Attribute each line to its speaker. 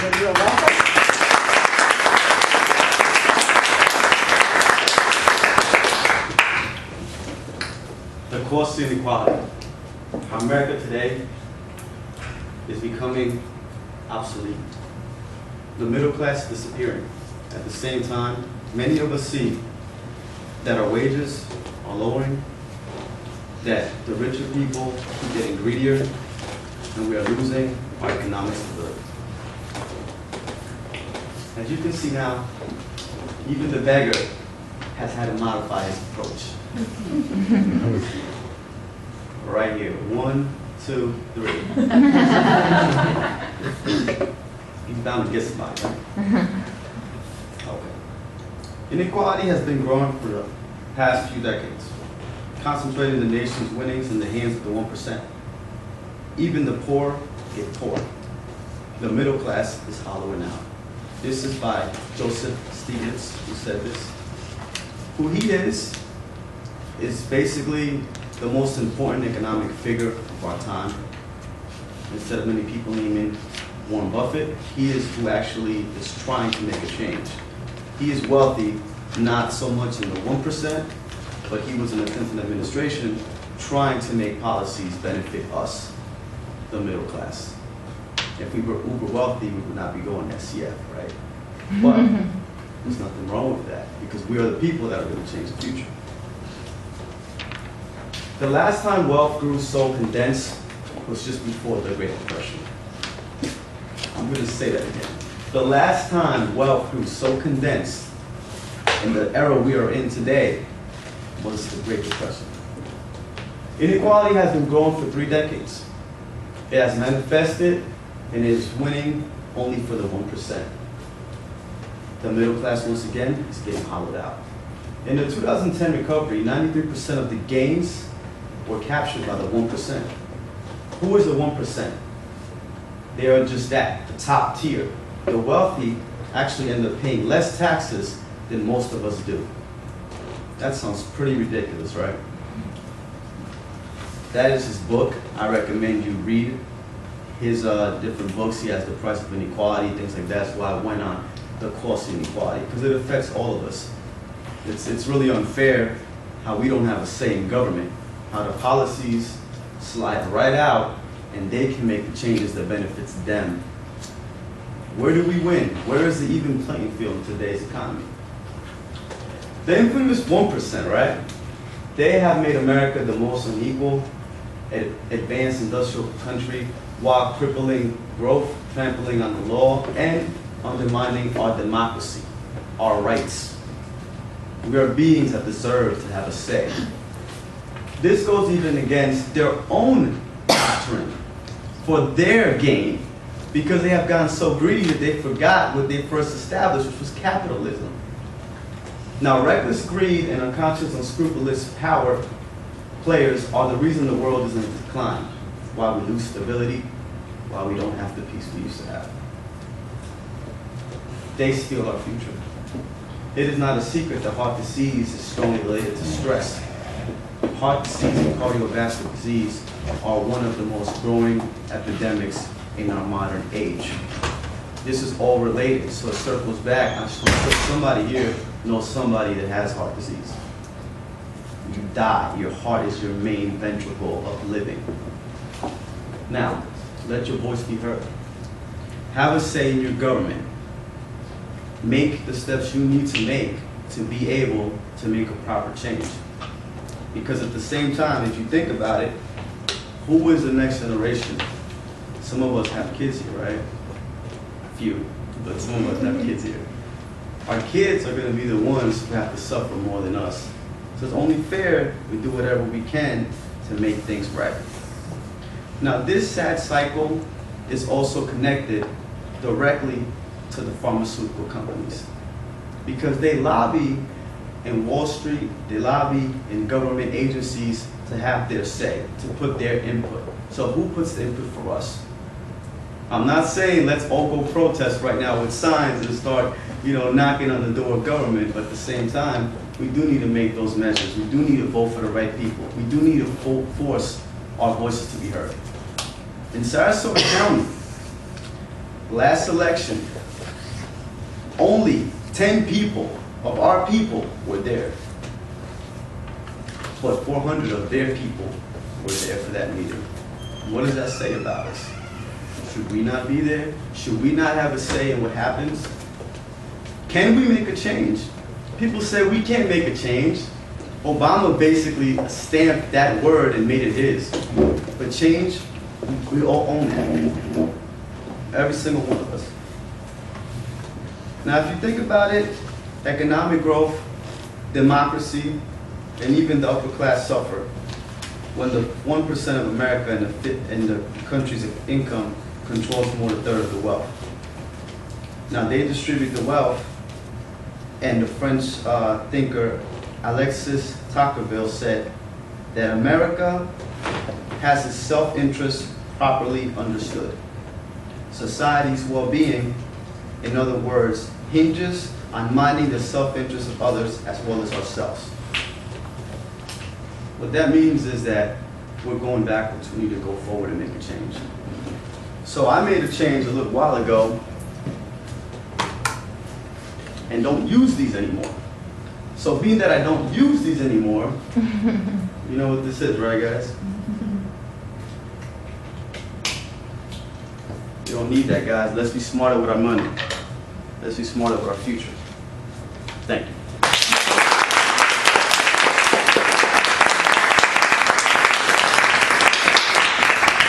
Speaker 1: You're welcome.
Speaker 2: The cost of inequality. America today is becoming obsolete. The middle class is disappearing. At the same time, many of us see that our wages are lowering, that the richer people keep getting greedier, and we are losing our economic stability. As you can see now, even the beggar has had to modify his approach. Right here, 1, 2, 3. He's bound to get somebody, right? Okay. Inequality has been growing for the past few decades, concentrating the nation's winnings in the hands of the 1%. Even the poor get poorer. The middle class is hollowing out. This is by Joseph Stevens, who said this. Who he is basically the most important economic figure of our time. Instead of many people naming Warren Buffett, he is who actually is trying to make a change. He is wealthy, not so much in the 1%, but he was in the Clinton administration trying to make policies benefit us, the middle class. If we were uber wealthy, we would not be going SCF, right? But there's nothing wrong with that, because we are the people that are going to change the future. The last time wealth grew so condensed was just before the Great Depression. I'm going to say that again. The last time wealth grew so condensed in the era we are in today was the Great Depression. Inequality has been growing for 3 decades. It has manifested and is winning only for the 1%. The middle class, once again, is getting hollowed out. In the 2010 recovery, 93% of the gains were captured by the 1%. Who is the 1%? They are just that, the top tier. The wealthy actually end up paying less taxes than most of us do. That sounds pretty ridiculous, right? That is his book. I recommend you read his different books. He has The Price of Inequality, things like that. That's why I went on the cost of inequality, because it affects all of us. It's really unfair how we don't have a say in government, how the policies slide right out and they can make the changes that benefits them. Where do we win? Where is the even playing field in today's economy? The infamous 1%, right? They have made America the most unequal, advanced industrial country while crippling growth, trampling on the law, and undermining our democracy, our rights. We are beings that deserve to have a say. This goes even against their own doctrine for their gain, because they have gotten so greedy that they forgot what they first established, which was capitalism. Now, reckless greed and unconscious, unscrupulous power players are the reason the world is in decline, why we lose stability, why we don't have the peace we used to have. They steal our future. It is not a secret that heart disease is strongly related to stress. Heart disease and cardiovascular disease are one of the most growing epidemics in our modern age. This is all related, so it circles back. I'm sure somebody here knows somebody that has heart disease. You die. Your heart is your main ventricle of living. Now, let your voice be heard. Have a say in your government. Make the steps you need to make to be able to make a proper change. Because at the same time, if you think about it, who is the next generation? Some of us have kids here, right? Few, but some of us have kids here. Our kids are going to be the ones who have to suffer more than us. So it's only fair we do whatever we can to make things right. Now, this sad cycle is also connected directly to the pharmaceutical companies, because they lobby in Wall Street, they lobby in government agencies to have their say, to put their input. So who puts the input for us? I'm not saying let's all go protest right now with signs and start, knocking on the door of government, but at the same time, we do need to make those measures. We do need to vote for the right people. We do need to force our voices to be heard. In Sarasota County, last election, only 10 people of our people were there. But 400 of their people were there for that meeting. What does that say about us? Should we not be there? Should we not have a say in what happens? Can we make a change? People say we can't make a change. Obama basically stamped that word and made it his. But change, we all own that. Every single one of us. Now, if you think about it, economic growth, democracy, and even the upper class suffer when the 1% of America and the country's income controls more than a third of the wealth. Now, they distribute the wealth, and the French thinker Alexis Tocqueville said that America has its self-interest properly understood. Society's well-being, in other words, hinges on minding the self-interest of others as well as ourselves. What that means is that we're going backwards. We need to go forward and make a change. So I made a change a little while ago and don't use these anymore. So being that I don't use these anymore, you know what this is, right, guys? You don't need that, guys. Let's be smarter with our money. Let's be smarter with our future. Thank you.